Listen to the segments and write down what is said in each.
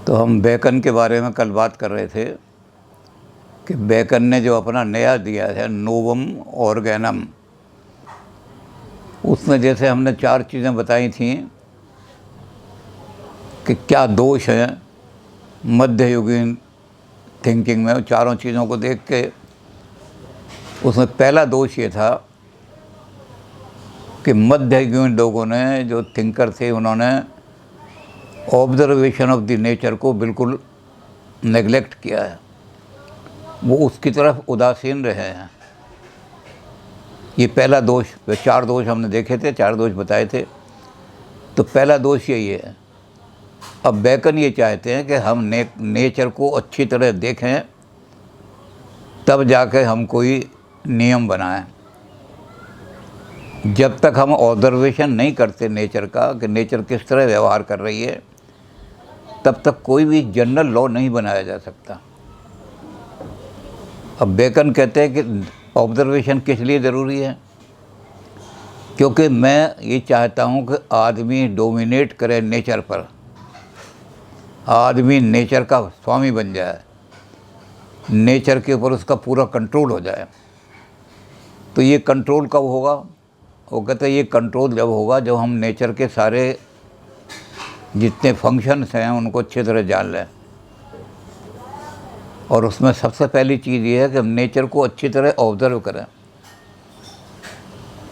तो हम बेकन के बारे में कल बात कर रहे थे कि बेकन ने जो अपना नया दिया है नोवम ऑर्गेनम, उसमें जैसे हमने 4 चीज़ें बताई थी कि क्या दोष हैं मध्ययुगीन थिंकिंग में। चारों चीज़ों को देख के उसमें पहला दोष ये था कि मध्ययुगीन लोगों ने, जो थिंकर थे, उन्होंने ऑब्जर्वेशन ऑफ द नेचर को बिल्कुल नेगलेक्ट किया है, वो उसकी तरफ उदासीन रहे हैं। ये पहला दोष। 4 दोष हमने देखे थे, 4 दोष बताए थे। तो पहला दोष यही है। अब बेकन ये चाहते हैं कि हम नेचर को अच्छी तरह देखें, तब जाके हम कोई नियम बनाएं। जब तक हम ऑब्जर्वेशन नहीं करते नेचर का कि नेचर किस तरह व्यवहार कर रही है, तब तक कोई भी जनरल लॉ नहीं बनाया जा सकता। अब बेकन कहते हैं कि ऑब्जर्वेशन किस लिए ज़रूरी है, क्योंकि मैं ये चाहता हूँ कि आदमी डोमिनेट करे नेचर पर, आदमी नेचर का स्वामी बन जाए, नेचर के ऊपर उसका पूरा कंट्रोल हो जाए। तो ये कंट्रोल कब होगा? वो कहते हैं ये कंट्रोल जब होगा जब हम नेचर के सारे जितने फंक्शंस हैं उनको अच्छी तरह जान लें। और उसमें सबसे पहली चीज़ ये है कि हम नेचर को अच्छी तरह ऑब्ज़र्व करें।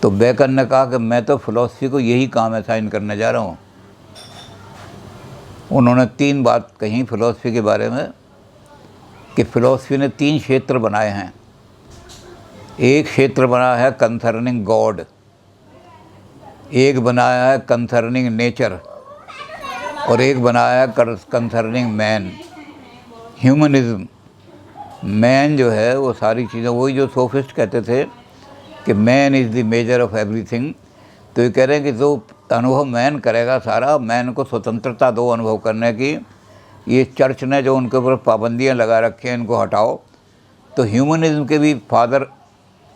तो बेकन ने कहा कि मैं तो फ़िलॉसफी को यही काम असाइन करने जा रहा हूँ। उन्होंने 3 बात कही फ़िलॉसफी के बारे में कि फ़िलॉसफी ने 3 क्षेत्र बनाए हैं। एक क्षेत्र बना है कंसर्निंग गॉड, एक बनाया है कंसर्निंग नेचर, और एक बनाया है कंसर्निंग मैन, ह्यूमनिज़्म। मैन जो है वो सारी चीज़ें, वही जो सोफिस्ट कहते थे कि man is the measure of everything. तो ये कह रहे हैं कि जो अनुभव मैन करेगा सारा, मैन को स्वतंत्रता दो अनुभव करने की। ये चर्च ने जो उनके ऊपर पाबंदियाँ लगा रखी हैं, इनको हटाओ। तो ह्यूमनिज़्म के भी फादर,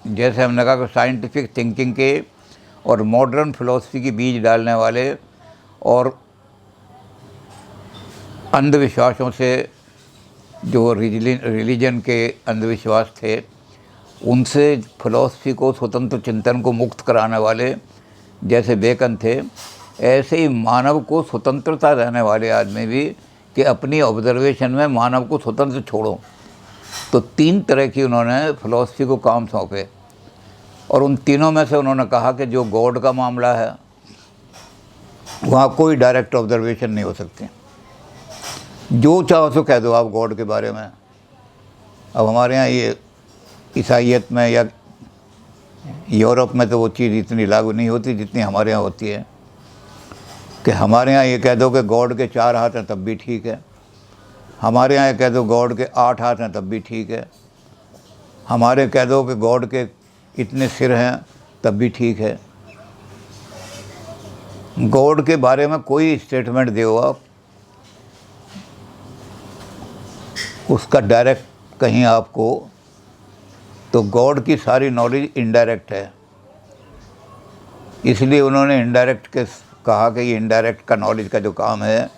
जैसे हमने कहा कि साइंटिफिक थिंकिंग के और मॉडर्न फिलॉसफी की बीज डालने वाले और अंधविश्वासों से, जो रिलीजन के अंधविश्वास थे, उनसे फिलॉसफी को, स्वतंत्र चिंतन को मुक्त कराने वाले जैसे बेकन थे, ऐसे ही मानव को स्वतंत्रता देने वाले आदमी भी कि अपनी ऑब्जर्वेशन में मानव को स्वतंत्र छोड़ो। तो 3 तरह की उन्होंने फिलॉसफी को काम सौंपे। और उन तीनों में से उन्होंने कहा कि जो गॉड का मामला है वहाँ कोई डायरेक्ट ऑब्जर्वेशन नहीं हो सकती। जो चाहो सो कह दो आप गॉड के बारे में। अब हमारे यहाँ ये ईसाइयत में या यूरोप में तो वो चीज़ इतनी लागू नहीं होती जितनी हमारे यहाँ होती है कि हमारे यहाँ ये कह दो कि गॉड के 4 हाथ हैं तब भी ठीक है, हमारे यहाँ ये कह दो गॉड के 8 हाथ हैं तब भी ठीक है, हमारे कह दो कि गॉड के इतने सिर हैं तब भी ठीक है। गॉड के बारे में कोई स्टेटमेंट दो आप, उसका डायरेक्ट कहीं आपको, तो गॉड की सारी नॉलेज इनडायरेक्ट है। इसलिए उन्होंने इनडायरेक्ट के कहा कि ये इनडायरेक्ट का नॉलेज का जो काम है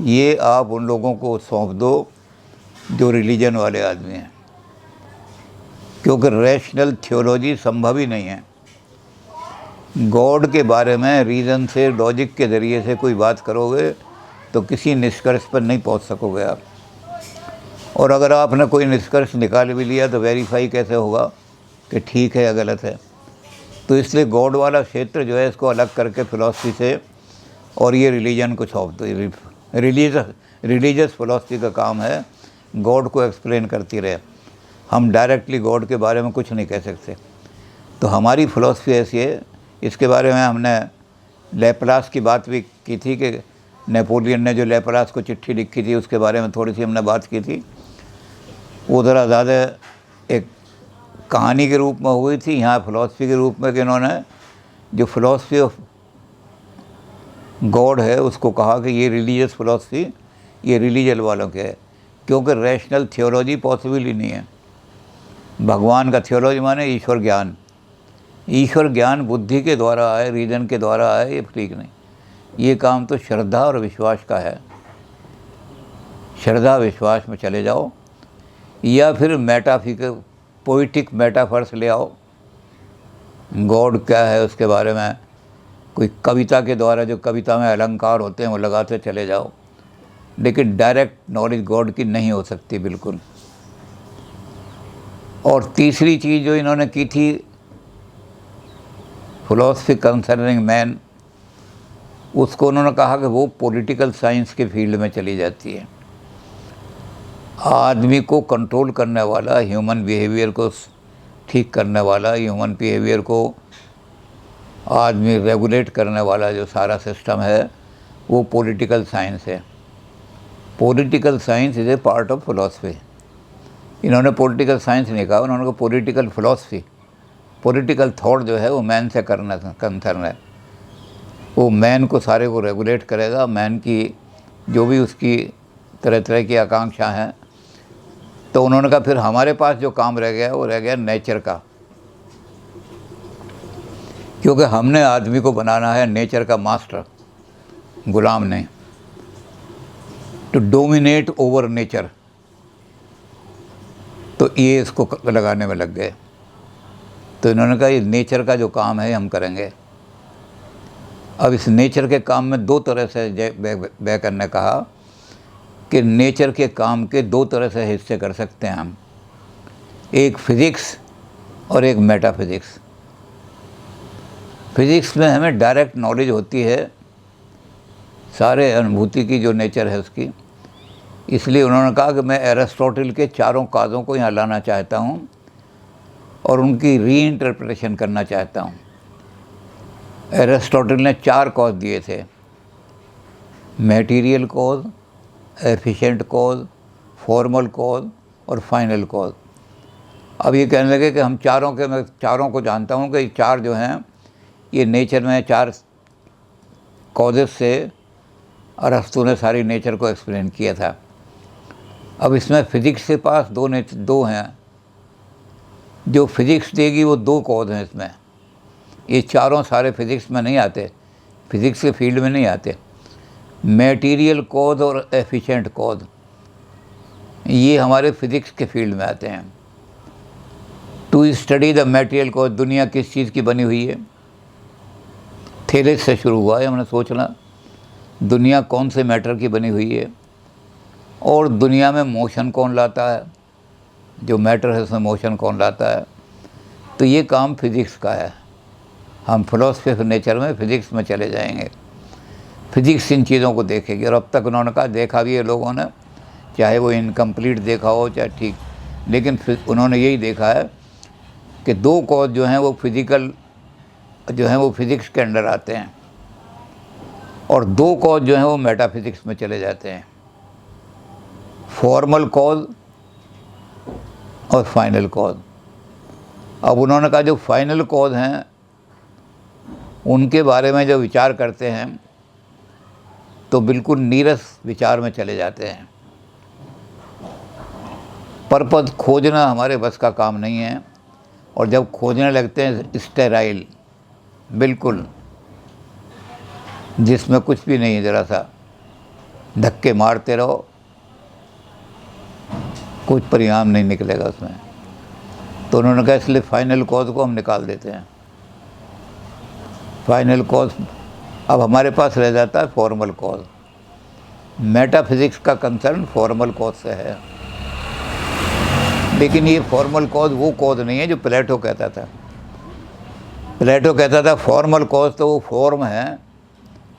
ये आप उन लोगों को सौंप दो जो रिलीजन वाले आदमी हैं, क्योंकि रैशनल थियोलॉजी संभव ही नहीं है। गॉड के बारे में रीज़न से, लॉजिक के ज़रिए से कोई बात करोगे तो किसी निष्कर्ष पर नहीं पहुंच सकोगे आप। और अगर आपने कोई निष्कर्ष निकाल भी लिया तो वेरीफाई कैसे होगा कि ठीक है या गलत है। तो इसलिए गॉड वाला क्षेत्र जो है इसको अलग करके फ़िलॉसफी से और ये रिलीजन को सौंप दो। रिलीजियस फ़िलॉसफी का काम है गॉड को एक्सप्लेन करती रहे, हम डायरेक्टली गॉड के बारे में कुछ नहीं कह सकते। तो हमारी फ़िलॉसफी ऐसी है। इसके बारे में हमने लैपलास की बात भी की थी कि नेपोलियन ने जो लैपलास को चिट्ठी लिखी थी उसके बारे में थोड़ी सी हमने बात की थी। वो ज़रा ज़्यादा एक कहानी के रूप में हुई थी, यहाँ फ़िलॉसफी के रूप में कि इन्होंने जो फ़िलॉसफी ऑफ गॉड है उसको कहा कि ये रिलीजियस फ़िलॉसफी ये रिलीजन वालों के है, क्योंकि रैशनल थियोलॉजी पॉसिबल ही नहीं है। भगवान का थियोलॉजी माने ईश्वर ज्ञान, ईश्वर ज्ञान बुद्धि के द्वारा आए, रीजन के द्वारा आए, ये ठीक नहीं। ये काम तो श्रद्धा और विश्वास का है। श्रद्धा विश्वास में चले जाओ, या फिर मेटाफिजिकल पोइटिक मेटाफर्स ले आओ। गॉड क्या है उसके बारे में कोई कविता के द्वारा, जो कविता में अलंकार होते हैं वो लगाते चले जाओ, लेकिन डायरेक्ट नॉलेज गॉड की नहीं हो सकती बिल्कुल। और तीसरी चीज़ जो इन्होंने की थी, फिलॉसफी कंसर्निंग मैन, उसको उन्होंने कहा कि वो पॉलिटिकल साइंस के फील्ड में चली जाती है। आदमी को कंट्रोल करने वाला, ह्यूमन बिहेवियर को ठीक करने वाला, ह्यूमन बिहेवियर को आदमी रेगुलेट करने वाला जो सारा सिस्टम है वो पॉलिटिकल साइंस है। Political science is a part of philosophy. इन्होंने पॉलिटिकल साइंस नहीं कहा, उन्होंने कहा पॉलिटिकल फिलॉसफी। पॉलिटिकल थॉट जो है वो मैन से करना कंसर्न है। वो मैन को सारे को रेगुलेट करेगा, मैन की जो भी उसकी तरह तरह की आकांक्षा हैं। तो उन्होंने कहा फिर हमारे पास जो काम रह गया वो रह गया नेचर का, क्योंकि हमने आदमी को बनाना है नेचर का मास्टर, गुलाम नहीं, टू डोमिनेट ओवर नेचर। तो ये इसको लगाने में लग गए। तो इन्होंने कहा ये नेचर का जो काम है हम करेंगे। अब इस नेचर के काम में दो तरह से बेकर ने कहा कि नेचर के काम के दो तरह से हिस्से कर सकते हैं हम, एक फिज़िक्स और एक मेटाफिज़िक्स। फिज़िक्स में हमें डायरेक्ट नॉलेज होती है सारे अनुभूति की जो नेचर है उसकी। इसलिए उन्होंने कहा कि मैं एरिस्टोटल के चारों काज़ों को यहाँ लाना चाहता हूँ और उनकी रीइंटरप्रिटेशन करना चाहता हूँ। एरिस्टोटल ने 4 कॉज दिए थे, material cause, efficient cause, formal cause और फाइनल कॉज। अब ये कहने लगे कि हम मैं चारों को जानता हूँ कि ये 4 जो हैं ये नेचर में 4 कॉजेस से अरस्तु ने सारी नेचर को एक्सप्लेन किया था। अब इसमें फ़िज़िक्स के पास दो हैं, जो फिज़िक्स देगी वो 2 कॉज हैं इसमें। ये चारों सारे फिज़िक्स में नहीं आते, फिज़िक्स के फील्ड में नहीं आते। मटेरियल कॉज और एफिशिएंट कॉज ये हमारे फिज़िक्स के फील्ड में आते हैं। To study the material cause, दुनिया किस चीज़ की बनी हुई है, थेलेस से शुरू हुआ है। हमने सोचना दुनिया कौन से मैटर की बनी हुई है, और दुनिया में मोशन कौन लाता है, जो मैटर है उसमें मोशन कौन लाता है। तो ये काम फिज़िक्स का है। हम फिलॉसफी ऑफ नेचर में फ़िज़िक्स में चले जाएंगे, फिज़िक्स इन चीज़ों को देखेगी। और अब तक उन्होंने कहा देखा भी है लोगों ने, चाहे वो इनकम्प्लीट देखा हो चाहे ठीक, लेकिन उन्होंने यही देखा है कि 2 कॉज जो हैं वो फिज़िकल जो हैं वो फिज़िक्स के अंडर आते हैं, और 2 कॉज जो हैं वो मेटाफिज़िक्स में चले जाते हैं, फॉर्मल कॉज और फाइनल कॉज। अब उन्होंने कहा जो फाइनल कॉज हैं उनके बारे में जो विचार करते हैं तो बिल्कुल नीरस विचार में चले जाते हैं। पर्पस खोजना हमारे बस का काम नहीं है, और जब खोजने लगते हैं स्टेराइल, बिल्कुल जिसमें कुछ भी नहीं है, ज़रा सा धक्के मारते रहो, कुछ परिणाम नहीं निकलेगा उसमें। तो उन्होंने कहा इसलिए फाइनल कॉज को हम निकाल देते हैं। फाइनल कॉज अब हमारे पास रह जाता है फॉर्मल कॉज। मेटाफिज़िक्स का कंसर्न फॉर्मल कॉज से है, लेकिन ये फॉर्मल कॉज वो कॉज नहीं है जो प्लेटो कहता था। प्लेटो कहता था फॉर्मल कॉज तो वो फॉर्म है,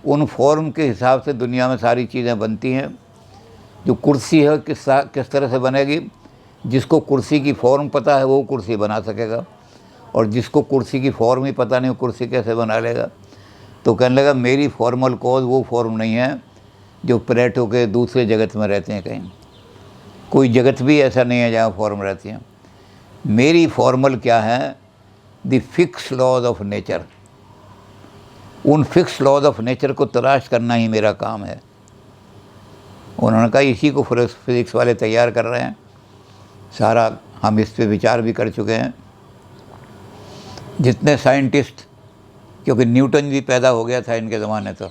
उन फॉर्म के हिसाब से दुनिया में सारी चीज़ें बनती हैं। जो कुर्सी है किस तरह से बनेगी, जिसको कुर्सी की फॉर्म पता है वो कुर्सी बना सकेगा, और जिसको कुर्सी की फॉर्म ही पता नहीं वो कुर्सी कैसे बना लेगा। तो कहने लगा मेरी फॉर्मल कॉज वो फॉर्म नहीं है जो प्लेटो के दूसरे जगत में रहते हैं। कहीं कोई जगत भी ऐसा नहीं है जहाँ फॉर्म रहती हैं। मेरी फॉर्मल क्या है, the fix laws of nature. उन फिक्स लॉज ऑफ नेचर को तलाश करना ही मेरा काम है। उन्होंने कहा इसी को फिज़िक्स वाले तैयार कर रहे हैं, सारा हम इस पे विचार भी कर चुके हैं। जितने साइंटिस्ट, क्योंकि न्यूटन भी पैदा हो गया था इनके ज़माने, तो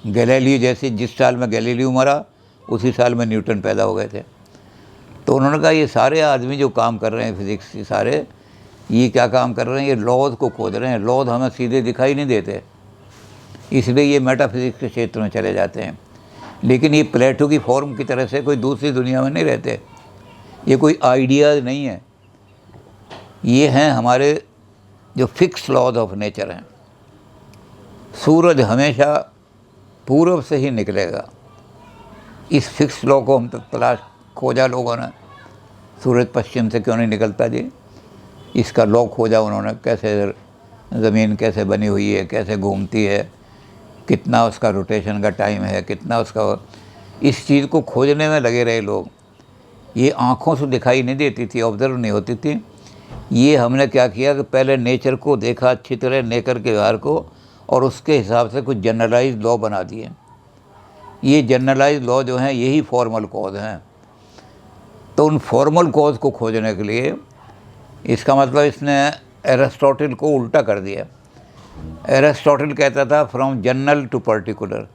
गैलीलियो जैसी, जिस साल में गैलीलियो मरा उसी साल में न्यूटन पैदा हो गए थे। तो उन्होंने कहा ये सारे आदमी जो काम कर रहे हैं फिज़िक्स के सारे, ये क्या काम कर रहे हैं, ये लॉज को खोज रहे हैं। लॉज हमें सीधे दिखाई नहीं देते, इसलिए ये मेटाफिज़िक्स के क्षेत्र में चले जाते हैं। लेकिन ये प्लेटो की फॉर्म की तरह से कोई दूसरी दुनिया में नहीं रहते, ये कोई आइडिया नहीं है, ये हैं हमारे जो फिक्स लॉज ऑफ नेचर हैं। सूरज हमेशा पूर्व से ही निकलेगा, इस फिक्स लॉ को हम तक खोजा लोगों ने। सूरज पश्चिम से क्यों नहीं निकलता जी, इसका लॉ खोजा उन्होंने, कैसे ज़मीन कैसे बनी हुई है, कैसे घूमती है, कितना उसका रोटेशन का टाइम है, कितना उसका, इस चीज़ को खोजने में लगे रहे लोग। ये आँखों से दिखाई नहीं देती थी, ऑब्जर्व नहीं होती थी। ये हमने क्या किया कि पहले नेचर को देखा अच्छी तरह, नेचर के व्यवहार को, और उसके हिसाब से कुछ जनरलाइज लॉ बना दिए। ये जनरलाइज लॉ जो हैं यही फॉर्मल कॉज हैं। तो उन फॉर्मल कॉज को खोजने के लिए, इसका मतलब इसने एरिस्टोटल को उल्टा कर दिया। एरिस्टोटल कहता था from general to particular,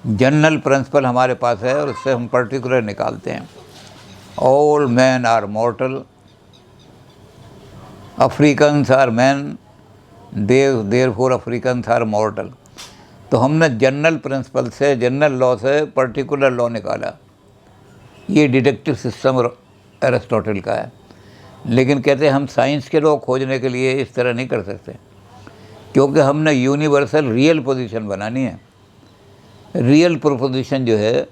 general principle हमारे पास है और उससे हम पर्टिकुलर निकालते हैं। All man are mortal, Africans are man, therefore Africans are mortal. तो हमने जनरल प्रिंसिपल से, जनरल लॉ से पर्टिकुलर लॉ निकाला। ये डिडक्टिव सिस्टम एरिस्टोटल का है। लेकिन कहते हैं हम साइंस के लॉ खोजने के लिए इस तरह नहीं कर सकते, क्योंकि हमने यूनिवर्सल रियल पोजीशन बनानी है। रियल प्रोपोजिशन जो है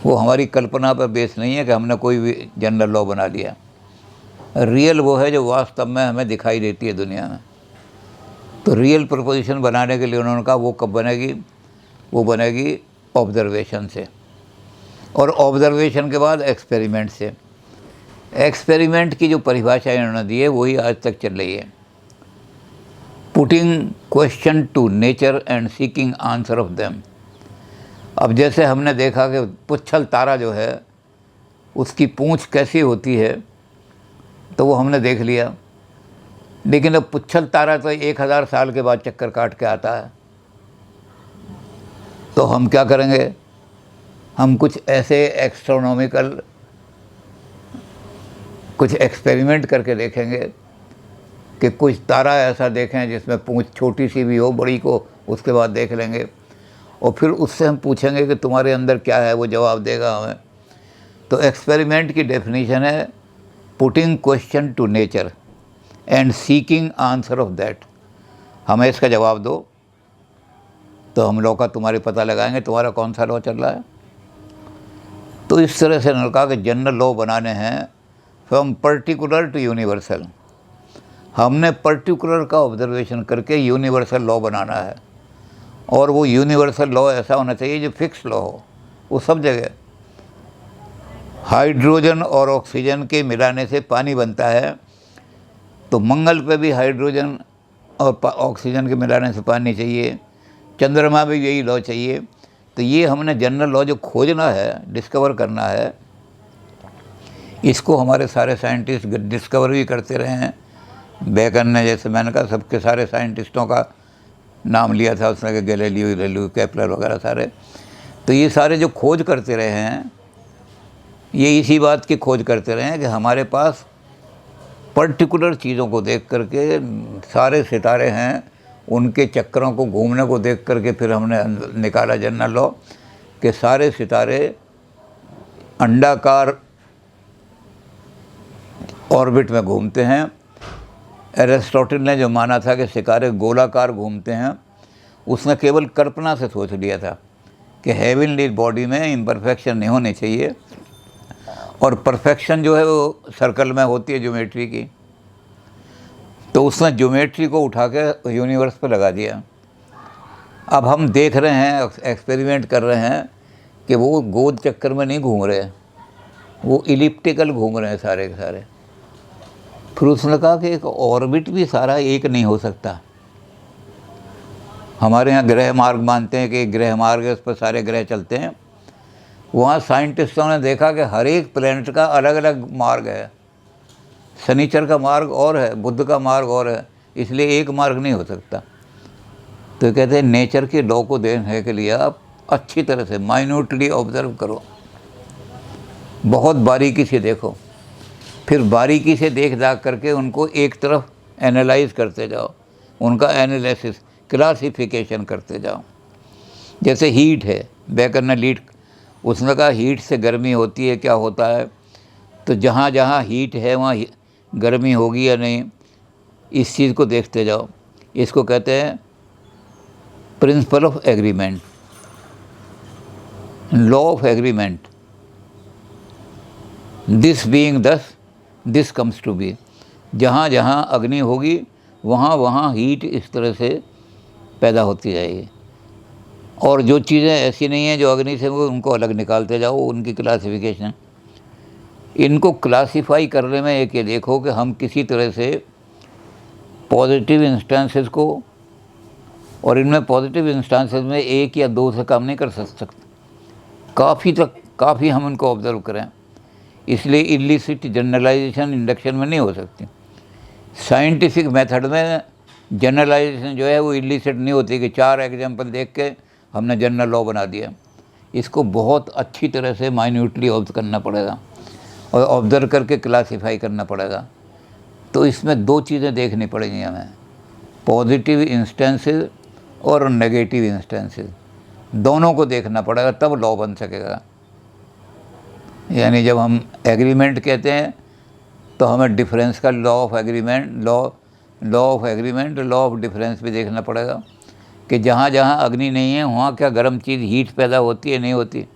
वो हमारी कल्पना पर बेस नहीं है कि हमने कोई भी जनरल लॉ बना लिया। रियल वो है जो वास्तव में हमें दिखाई देती है दुनिया में। तो रियल प्रोपोजिशन बनाने के लिए उन्होंने कहा वो कब बनेगी, वो बनेगी ऑब्जर्वेशन से, और ऑब्जर्वेशन के बाद एक्सपेरिमेंट से। एक्सपेरिमेंट की जो परिभाषा इन्होंने दी है वही आज तक चल रही है। Putting question to nature and seeking answer of them. अब जैसे हमने देखा कि पुच्छल तारा जो है उसकी पूंछ कैसी होती है, तो वो हमने देख लिया। लेकिन अब पुच्छल तारा तो 1000 साल के बाद चक्कर काट के आता है। तो हम क्या करेंगे, हम कुछ ऐसे एस्ट्रोनॉमिकल कुछ एक्सपेरिमेंट करके देखेंगे कि कुछ तारा ऐसा देखें जिसमें पूंछ छोटी सी भी हो, बड़ी को उसके बाद देख लेंगे, और फिर उससे हम पूछेंगे कि तुम्हारे अंदर क्या है, वो जवाब देगा हमें। तो एक्सपेरिमेंट की डेफिनेशन है putting question to nature and seeking answer of that. हमें इसका जवाब दो तो हम लॉ का तुम्हारे पता लगाएंगे तुम्हारा कौन सा लॉ चल रहा है। तो इस तरह से उन्होंने कहा कि जनरल लॉ बनाने हैं फ्रॉम पर्टिकुलर टू यूनिवर्सल। हमने पर्टिकुलर का ऑब्जर्वेशन करके यूनिवर्सल लॉ बनाना है, और वो यूनिवर्सल लॉ ऐसा होना चाहिए जो फिक्स लॉ हो, वो सब जगह। हाइड्रोजन और ऑक्सीजन के मिलाने से पानी बनता है, तो मंगल पे भी हाइड्रोजन और ऑक्सीजन के मिलाने से पानी चाहिए, चंद्रमा भी यही लॉ चाहिए। तो ये हमने जनरल लॉ जो खोजना है, डिस्कवर करना है, इसको हमारे सारे साइंटिस्ट डिस्कवर भी करते रहे हैं। बेकन ने, जैसे मैंने कहा, सबके सारे साइंटिस्टों का नाम लिया था उसने, कि गैलीलियो, केपलर वगैरह सारे। तो ये सारे जो खोज करते रहे हैं, ये इसी बात की खोज करते रहे हैं कि हमारे पास पर्टिकुलर चीज़ों को देख करके, सारे सितारे हैं उनके चक्करों को घूमने को देख करके फिर हमने निकाला जनरल लॉ कि सारे सितारे अंडाकार ऑर्बिट में घूमते हैं। एरिस्टोटल ने जो माना था कि सितारे गोलाकार घूमते हैं, उसने केवल कल्पना से सोच लिया था कि हेवनली बॉडी में इम्परफेक्शन नहीं होनी चाहिए, और परफेक्शन जो है वो सर्कल में होती है ज्योमेट्री की। तो उसने ज्योमेट्री को उठा के यूनिवर्स पे लगा दिया। अब हम देख रहे हैं, एक्सपेरिमेंट कर रहे हैं कि वो गोल चक्कर में नहीं घूम रहे, वो इलिप्टिकल घूम रहे हैं सारे के सारे। फिर उसने कहा कि एक ऑर्बिट भी सारा एक नहीं हो सकता। हमारे यहाँ ग्रह मार्ग मानते हैं कि एक ग्रह मार्ग है, उस पर सारे ग्रह चलते हैं। वहाँ साइंटिस्टों ने देखा कि हर एक प्लैनेट का अलग अलग मार्ग है। शनिचर का मार्ग और है, बुध का मार्ग और है, इसलिए एक मार्ग नहीं हो सकता। तो कहते हैं नेचर के लॉ को देखने के लिए आप अच्छी तरह से माइन्यूटली ऑब्जर्व करो, बहुत बारीकी से देखो, फिर बारीकी से देख दाख करके उनको एक तरफ एनालाइज करते जाओ, उनका एनालिसिस क्लासिफिकेशन करते जाओ। जैसे हीट है, बेकर ने लीड उसने कहा हीट से गर्मी होती है, क्या होता है, तो जहाँ जहाँ हीट है वहाँ गर्मी होगी या नहीं, इस चीज़ को देखते जाओ। इसको कहते हैं principle of agreement, law of agreement. This being दस, दिस कम्स टू बी। जहाँ जहाँ अग्नि होगी वहाँ वहाँ हीट इस तरह से पैदा होती जाएगी। और जो चीज़ें ऐसी नहीं हैं जो अग्नि से, वो उनको अलग निकालते जाओ, उनकी क्लासिफिकेशन। इनको क्लासिफाई करने में एक ये देखो कि हम किसी तरह से पॉजिटिव इंस्टेंसेस को, और इनमें पॉजिटिव इंस्टेंसेस में एक या दो से कम नहीं कर सकते, काफ़ी हम उनको ऑब्जर्व करें। इसलिए इलिसिट जनरलाइजेशन इंडक्शन में नहीं हो सकती। साइंटिफिक मेथड में जनरलाइजेशन जो है वो इलिसिट नहीं होती कि 4 एग्जाम्पल देख के हमने जनरल लॉ बना दिया। इसको बहुत अच्छी तरह से माइन्यूटली ऑब्जर्व करना पड़ेगा और ऑब्जर्व करके क्लासीफाई करना पड़ेगा। तो इसमें 2 चीज़ें देखनी पड़ेंगी हमें, पॉजिटिव इंस्टेंसेस और नेगेटिव इंस्टेंसेस, दोनों को देखना पड़ेगा, तब लॉ बन सकेगा। यानी जब हम एग्रीमेंट कहते हैं तो हमें डिफरेंस का law of agreement, law of difference भी देखना पड़ेगा कि जहाँ जहाँ अग्नि नहीं है वहाँ क्या गर्म चीज़ हीट पैदा होती है, नहीं होती।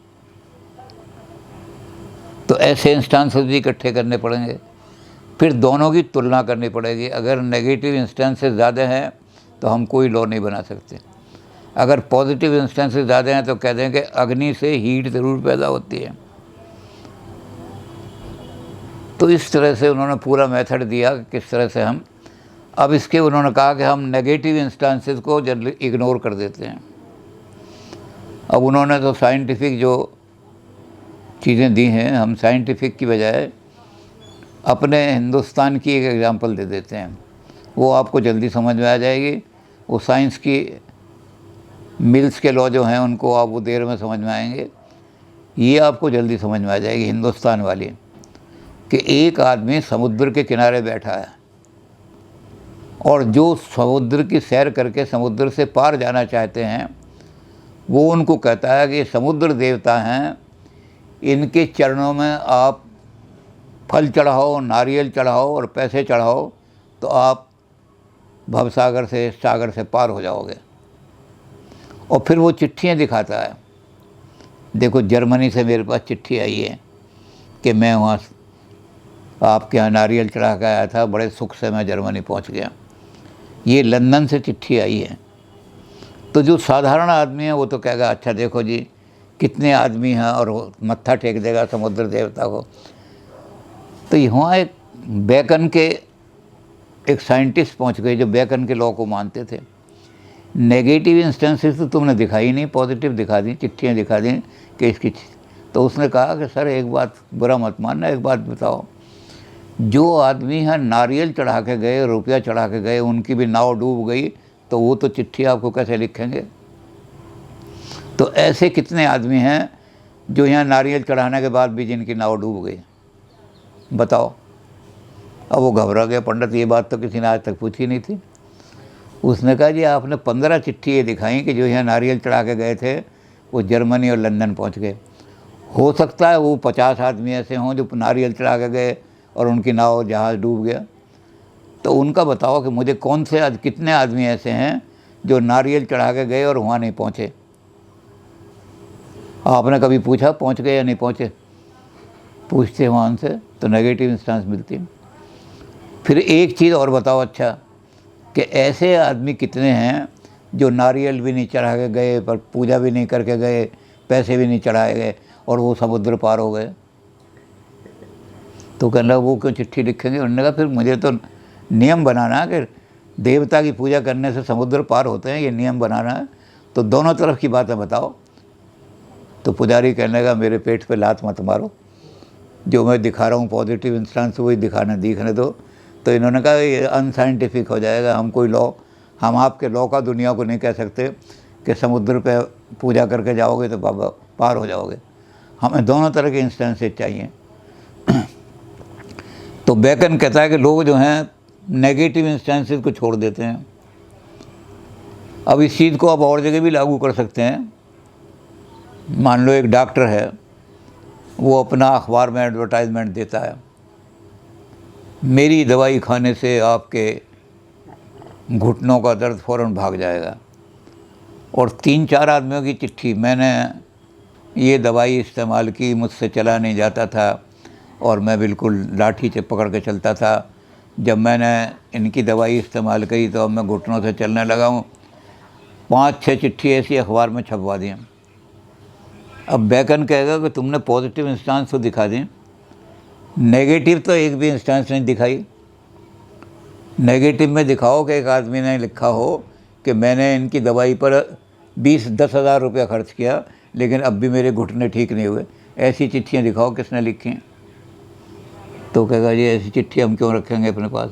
तो ऐसे इंस्टेंसेस भी इकट्ठे करने पड़ेंगे, फिर दोनों की तुलना करनी पड़ेगी। अगर नेगेटिव इंस्टेंसेस ज़्यादा हैं तो हम कोई लॉ नहीं बना सकते, अगर पॉजिटिव इंस्टेंसेस ज़्यादा हैं तो कह दें कि अग्नि से हीट ज़रूर पैदा होती है। तो इस तरह से उन्होंने पूरा मेथड दिया कि किस तरह से हम, अब इसके उन्होंने कहा कि हम नेगेटिव इंस्टेंसेस को जनरली इग्नोर कर देते हैं। अब उन्होंने तो साइंटिफिक जो चीज़ें दी हैं, हम साइंटिफिक की बजाय अपने हिंदुस्तान की एक एग्जांपल दे देते हैं, वो आपको जल्दी समझ में आ जाएगी। वो साइंस की मिल्स के लॉ जो हैं उनको आप वो देर में समझ में आएंगे, ये आपको जल्दी समझ में आ जाएगी हिंदुस्तान वाली, कि एक आदमी समुद्र के किनारे बैठा है और जो समुद्र की सैर करके समुद्र से पार जाना चाहते हैं वो उनको कहता है कि समुद्र देवता हैं, इनके चरणों में आप फल चढ़ाओ, नारियल चढ़ाओ और पैसे चढ़ाओ तो आप भवसागर से, सागर से पार हो जाओगे। और फिर वो चिट्ठियाँ दिखाता है, देखो जर्मनी से मेरे पास चिट्ठी आई है कि मैं वहाँ आपके यहाँ नारियल चढ़ा के आया था, बड़े सुख से मैं जर्मनी पहुँच गया। ये लंदन से चिट्ठी आई है। तो जो साधारण आदमी है वो तो कहेगा अच्छा देखो जी कितने आदमी हैं, और वो मत्था टेक देगा समुद्र देवता को। तो यहाँ एक बेकन के एक साइंटिस्ट पहुँच गए जो बेकन के लॉ को मानते थे। नेगेटिव इंस्टेंसेस तो तुमने दिखाई नहीं, पॉजिटिव दिखा दी, चिट्ठियाँ दिखा दी कि इसकी। तो उसने कहा कि सर एक बात बुरा मत मानना, एक बात बताओ, जो आदमी हैं नारियल चढ़ा के गए, रुपया चढ़ा के गए, उनकी भी नाव डूब गई, तो वो तो चिट्ठी आपको कैसे लिखेंगे। तो ऐसे कितने आदमी हैं जो यहाँ नारियल चढ़ाने के बाद भी जिनकी नाव डूब गई, बताओ। अब वो घबरा गया, पंडित ये बात तो किसी ने आज तक पूछी नहीं थी। उसने कहा जी आपने 15 चिट्ठी ये दिखाई कि जो यहाँ नारियल चढ़ा के गए थे वो जर्मनी और लंदन पहुँच गए। हो सकता है वो 50 आदमी ऐसे हों जो नारियल चढ़ा के गए और उनकी नाव जहाज़ डूब गया। तो उनका बताओ कि मुझे कौन से आज कितने आदमी ऐसे हैं जो नारियल चढ़ा के गए और वहाँ नहीं पहुँचे। आपने कभी पूछा पहुँच गए या नहीं पहुँचे? पूछते वहाँ उनसे तो नेगेटिव इंस्टेंस मिलती है। फिर एक चीज़ और बताओ अच्छा, कि ऐसे आदमी कितने हैं जो नारियल भी नहीं चढ़ा के गए, पर पूजा भी नहीं करके गए, पैसे भी नहीं चढ़ाए गए और वो समुद्र पार हो गए। तो कहना वो क्यों चिट्ठी लिखेंगे। उन्होंने कहा फिर मुझे तो नियम बनाना है कि देवता की पूजा करने से समुद्र पार होते हैं, ये नियम बनाना है, तो दोनों तरफ की बातें बताओ। तो पुजारी कहने लगा मेरे पेट पे लात मत मारो, जो मैं दिखा रहा हूँ पॉजिटिव इंस्टेंस वही दिखने दो। तो इन्होंने कहा ये अनसाइंटिफिक हो जाएगा, हम कोई लॉ, हम आपके लॉ का दुनिया को नहीं कह सकते कि समुद्र पे पूजा करके जाओगे तो बाबा पार हो जाओगे। हमें दोनों तरह के इंस्टेंसेस चाहिए। तो बेकन कहता है कि लोग जो हैं नेगेटिव इंस्टेंसेस को छोड़ देते हैं। अब इस चीज़ को आप और जगह भी लागू कर सकते हैं। मान लो एक डॉक्टर है, वो अपना अखबार में एडवर्टाइजमेंट देता है, मेरी दवाई खाने से आपके घुटनों का दर्द फ़ौरन भाग जाएगा, और 3-4 आदमियों की चिट्ठी, मैंने ये दवाई इस्तेमाल की, मुझसे चला नहीं जाता था और मैं बिल्कुल लाठी से पकड़ के चलता था, जब मैंने इनकी दवाई इस्तेमाल करी तो अब मैं घुटनों से चलने लगा हूँ। 5-6 चिट्ठी ऐसी अखबार में छपवा दी। अब बेकन कहेगा कि तुमने पॉजिटिव इंस्टेंस तो दिखा दी, नेगेटिव तो एक भी इंस्टेंस नहीं दिखाई। नेगेटिव में दिखाओ कि एक आदमी ने लिखा हो कि मैंने इनकी दवाई पर 10 हज़ार रुपया खर्च किया लेकिन अब भी मेरे घुटने ठीक नहीं हुए। ऐसी चिट्ठियाँ दिखाओ किसने लिखी। तो कहेगा जी ऐसी चिट्ठी हम क्यों रखेंगे अपने पास।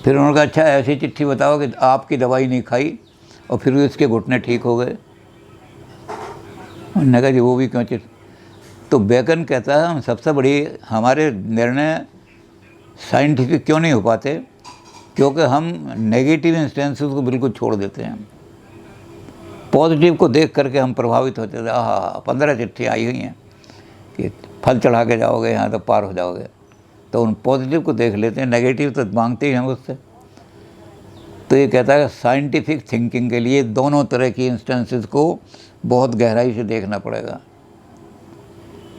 फिर उन्होंने कहा अच्छा ऐसी चिट्ठी बताओ कि आपकी दवाई नहीं खाई और फिर भी उसके घुटने ठीक हो गए। उन्होंने कहा जी वो भी क्यों चिट्ठी। तो बेकन कहता है हम सबसे बड़ी हमारे निर्णय साइंटिफिक क्यों नहीं हो पाते, क्योंकि हम नेगेटिव इंस्टेंसेस को बिल्कुल छोड़ देते हैं। पॉजिटिव को देख करके हम प्रभावित होते थे, 15 चिट्ठी आई हुई हैं कि फल चढ़ा के जाओगे यहाँ तो पार हो जाओगे, तो उन पॉजिटिव को देख लेते हैं, नेगेटिव तो मांगते ही हैं उससे। तो ये कहता है साइंटिफिक थिंकिंग के लिए दोनों तरह की इंस्टेंसेस को बहुत गहराई से देखना पड़ेगा।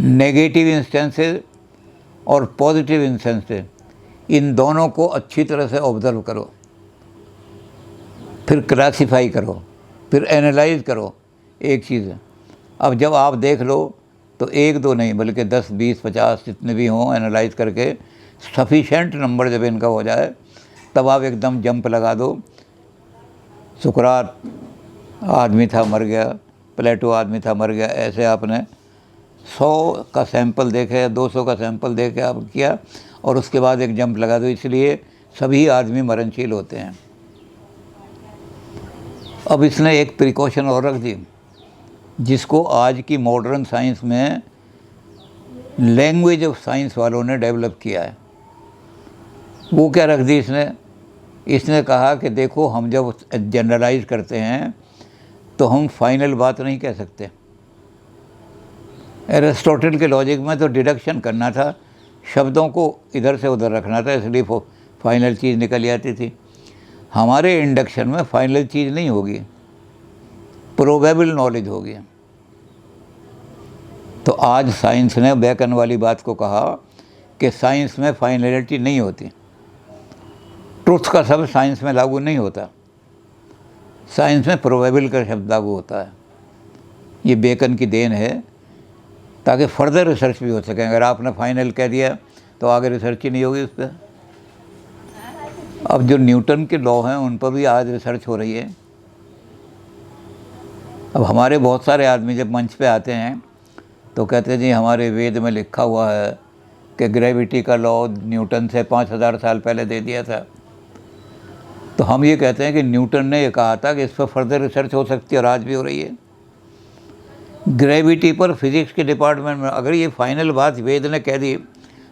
नेगेटिव इंस्टेंसेस और पॉजिटिव इंस्टेंसेस, इन दोनों को अच्छी तरह से ऑब्ज़र्व करो, फिर क्लासीफाई करो, फिर एनालाइज करो। एक चीज़ है, अब जब आप देख लो तो 1-2 नहीं बल्कि 10, 20, 50 जितने भी हों, एनालाइज करके सफिशेंट नंबर जब इनका हो जाए तब आप एकदम जंप लगा दो। सुकरात आदमी था मर गया, प्लेटो आदमी था मर गया, ऐसे आपने 100 का सैंपल देखे या 200 का सैंपल देखे आप किया और उसके बाद एक जंप लगा दो। इसलिए सभी आदमी मरणशील होते हैं। अब इसने एक प्रिकॉशन और रख दी जिसको आज की मॉडर्न साइंस में लैंग्वेज ऑफ साइंस वालों ने डेवलप किया है। वो क्या रख दी इसने कहा कि देखो हम जब जनरलाइज करते हैं तो हम फाइनल बात नहीं कह सकते। एरिस्टोटल के लॉजिक में तो डिडक्शन करना था, शब्दों को इधर से उधर रखना था, इसलिए फाइनल चीज़ निकल आती थी। हमारे इंडक्शन में फाइनल चीज़ नहीं होगी, प्रोबेबल नॉलेज होगी। तो आज साइंस ने बेकन वाली बात को कहा कि साइंस में फाइनलिटी नहीं होती, ट्रुथ का शब्द साइंस में लागू नहीं होता, साइंस में प्रोबेबल का शब्द लागू होता है। ये बेकन की देन है ताकि फर्दर रिसर्च भी हो सके। अगर आपने फाइनल कह दिया तो आगे रिसर्च ही नहीं होगी उस पर। अब जो न्यूटन के लॉ हैं उन पर भी आज रिसर्च हो रही है। अब हमारे बहुत सारे आदमी जब मंच पे आते हैं तो कहते हैं जी हमारे वेद में लिखा हुआ है कि ग्रेविटी का लॉ न्यूटन से 5000 साल पहले दे दिया था। तो हम ये कहते हैं कि न्यूटन ने ये कहा था कि इस पर फर्दर रिसर्च हो सकती है और आज भी हो रही है। ग्रेविटी पर फिज़िक्स के डिपार्टमेंट में अगर ये फाइनल बात वेद ने कह दी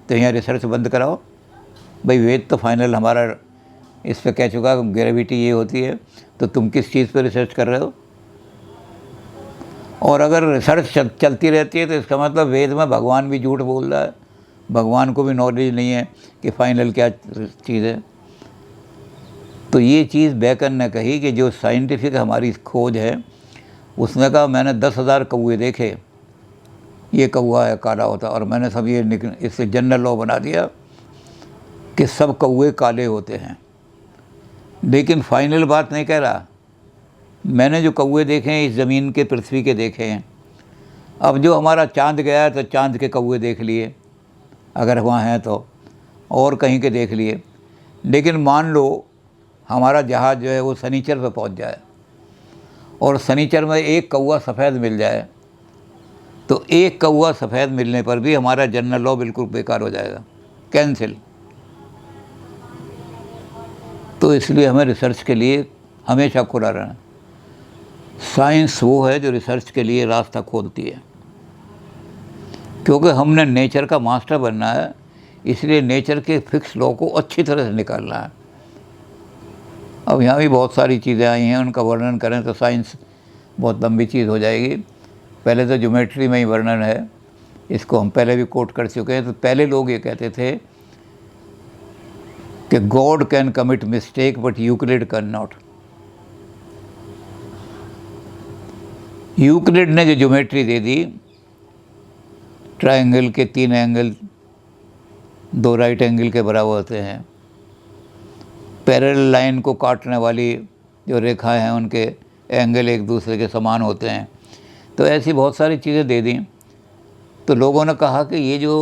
तो यहाँ रिसर्च बंद कराओ। भाई वेद तो फाइनल हमारा इस पर कह चुका कि ग्रेविटी ये होती है, तो तुम किस चीज़ पर रिसर्च कर रहे हो। और अगर रिसर्च चलती रहती है तो इसका मतलब वेद में भगवान भी झूठ बोल रहा है, भगवान को भी नॉलेज नहीं है कि फाइनल क्या चीज़ है। तो ये चीज़ बेकन ने कही कि जो साइंटिफिक हमारी खोज है, उसने कहा मैंने 10,000 कौवे देखे, ये कौवा है काला होता, और मैंने सब ये इससे जनरल लॉ बना दिया कि सब कौवे काले होते हैं। लेकिन फाइनल बात नहीं कह रहा, मैंने जो कौवे देखे हैं इस ज़मीन के, पृथ्वी के देखे हैं। अब जो हमारा चांद गया है तो चांद के कौवे देख लिए अगर वहाँ हैं तो, और कहीं के देख लिए। लेकिन मान लो हमारा जहाज़ जो है वो शनिचर पे पहुँच जाए और शनिचर में एक कौवा सफ़ेद मिल जाए, तो एक कौवा सफ़ेद मिलने पर भी हमारा जनरल लॉ बिल्कुल बेकार हो जाएगा, कैंसिल। तो इसलिए हमें रिसर्च के लिए हमेशा खुला रहना। साइंस वो है जो रिसर्च के लिए रास्ता खोलती है, क्योंकि हमने नेचर का मास्टर बनना है, इसलिए नेचर के फिक्स लॉ को अच्छी तरह से निकालना है। अब यहाँ भी बहुत सारी चीज़ें आई हैं, उनका वर्णन करें तो साइंस बहुत लंबी चीज़ हो जाएगी। पहले तो ज्योमेट्री में ही वर्णन है, इसको हम पहले भी कोट कर चुके हैं। तो पहले लोग ये कहते थे कि God can commit mistake but Euclid can not. Euclid ने जो ज्योमेट्री दे दी, ट्रायंगल के 3 एंगल 2 राइट एंगल के बराबर होते हैं, पैरेलल लाइन को काटने वाली जो रेखाएं हैं उनके एंगल एक दूसरे के समान होते हैं, तो ऐसी बहुत सारी चीज़ें दे दी। तो लोगों ने कहा कि ये जो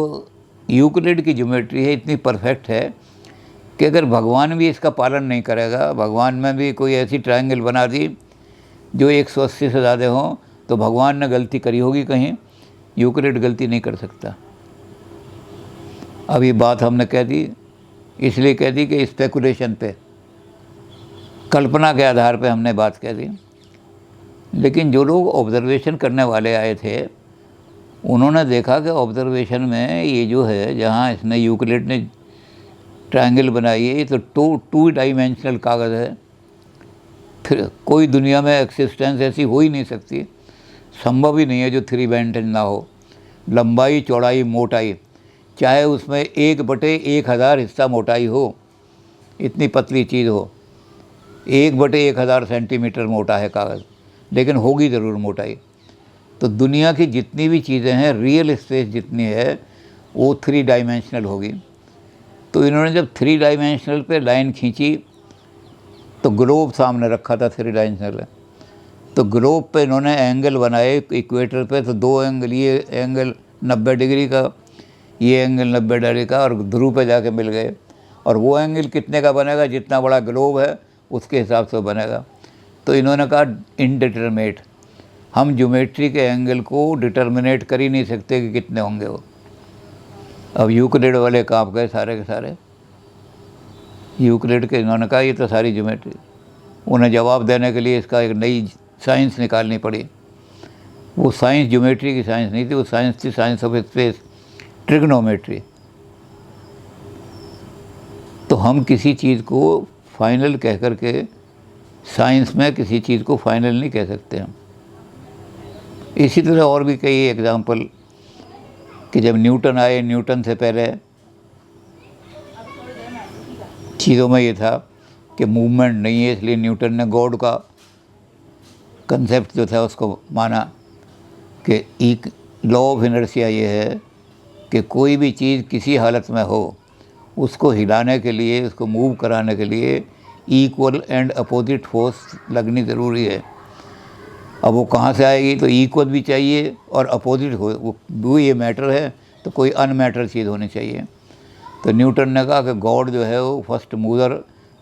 यूक्लिड की ज्योमेट्री है इतनी परफेक्ट है कि अगर भगवान भी इसका पालन नहीं करेगा, भगवान में भी कोई ऐसी ट्रायंगल बना दी जो 180 से ज़्यादा हो, तो भगवान ने गलती करी होगी कहीं, यूक्लिड गलती नहीं कर सकता। अब ये बात हमने कह दी, इसलिए कह दी कि स्पेकुलेशन पे, कल्पना के आधार पे हमने बात कह दी। लेकिन जो लोग ऑब्जर्वेशन करने वाले आए थे, उन्होंने देखा कि ऑब्जर्वेशन में ये जो है, जहाँ इसने यूक्लिड ने ट्रायंगल बनाई है, ये तो 2 डायमेंशनल कागज़ है। फिर कोई दुनिया में एक्सिस्टेंस ऐसी हो ही नहीं सकती, संभव ही नहीं है जो 3 डायमेंशन ना हो। लंबाई, चौड़ाई, मोटाई, चाहे उसमें 1/1000 हिस्सा मोटाई हो, इतनी पतली चीज़ हो, 1/1000 सेंटीमीटर मोटा है कागज़, लेकिन होगी ज़रूर मोटाई। तो दुनिया की जितनी भी चीज़ें हैं, रियल स्पेस जितनी है, वो 3 डायमेंशनल होगी। तो इन्होंने जब 3 डायमेंशनल पे लाइन खींची, तो ग्लोब सामने रखा था 3 डायमेंशनल, तो ग्लोब पे इन्होंने एंगल बनाए इक्वेटर पे। तो 2 एंगल, ये एंगल 90 डिग्री का, ये एंगल 90 डिग्री का, और ध्रुव पे जाके मिल गए। और वो एंगल कितने का बनेगा, जितना बड़ा ग्लोब है उसके हिसाब से बनेगा। तो इन्होंने कहा इनडिटरमिनेट, हम ज्योमेट्री के एंगल को डिटर्मिनेट कर ही नहीं सकते कि कितने होंगे वो। अब यूक्लिड वाले कांप गए सारे के सारे। यूक्लिड के इन्होंने कहा ये तो सारी ज्योमेट्री, उन्हें जवाब देने के लिए इसका एक नई साइंस निकालनी पड़ी। वो साइंस ज्योमेट्री की साइंस नहीं थी, वो साइंस थी साइंस ऑफ स्पेस, ट्रिग्नोमेट्री। तो हम किसी चीज़ को फाइनल कह कर के साइंस में किसी चीज़ को फाइनल नहीं कह सकते हम। इसी तरह और भी कई एग्जाम्पल, कि जब न्यूटन आए, न्यूटन से पहले चीज़ों में ये था कि मूवमेंट नहीं है, इसलिए न्यूटन ने गॉड का कंसेप्ट जो था उसको माना कि एक लॉ ऑफ इनर्शिया ये है कि कोई भी चीज़ किसी हालत में हो, उसको हिलाने के लिए, उसको मूव कराने के लिए इक्वल एंड अपोजिट फोर्स लगनी ज़रूरी है। अब वो कहाँ से आएगी, तो इक्वल भी चाहिए और अपोजिट हो, वो ये मैटर है, तो कोई अनमैटर चीज़ होनी चाहिए। तो न्यूटन ने कहा कि गॉड जो है वो फर्स्ट मूवर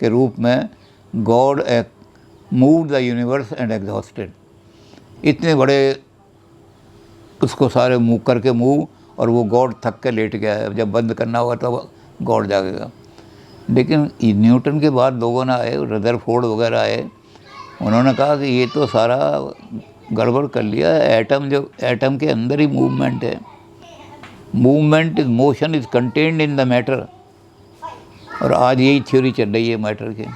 के रूप में, God move the universe and exhausted, इतने बड़े उसको सारे मूव करके मूव, और वो गॉड थक के लेट गया है, जब बंद करना होगा तो गॉड जागेगा। लेकिन न्यूटन के बाद लोगों ने आए, रदरफोर्ड वगैरह आए, उन्होंने कहा कि ये तो सारा गड़बड़ कर लिया है, एटम जो, एटम के अंदर ही मूवमेंट है, movement is motion is contained in the matter. और आज यही थ्योरी चल रही है मैटर की,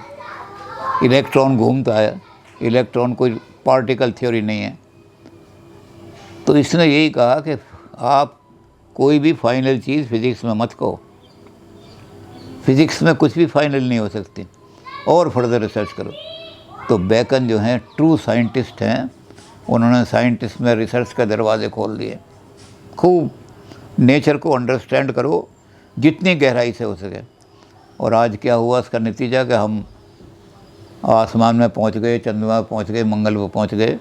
इलेक्ट्रॉन घूमता है, इलेक्ट्रॉन कोई पार्टिकल थ्योरी नहीं है। तो इसने यही कहा कि आप कोई भी फाइनल चीज़ फिज़िक्स में मत कहो, फिज़िक्स में कुछ भी फाइनल नहीं हो सकती, और फर्दर रिसर्च करो। तो बेकन जो हैं ट्रू साइंटिस्ट हैं, उन्होंने साइंटिस्ट में रिसर्च के दरवाजे खोल दिए। खूब नेचर को अंडरस्टैंड करो जितनी गहराई से हो सके। और आज क्या हुआ, इसका नतीजा कि हम आसमान में पहुंच गए, चंद्रमा में पहुंच गए, मंगल पर पहुंच गए।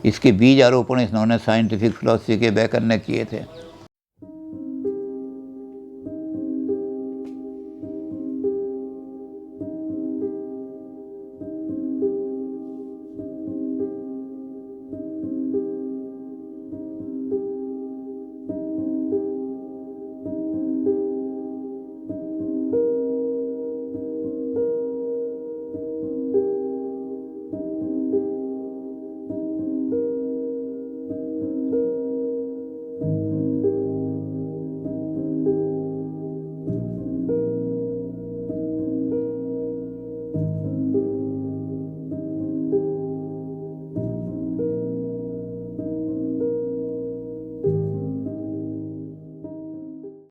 इसके बीज आरोपण इन्होंने साइंटिफिक फिलॉसफी के बेकन ने किए थे।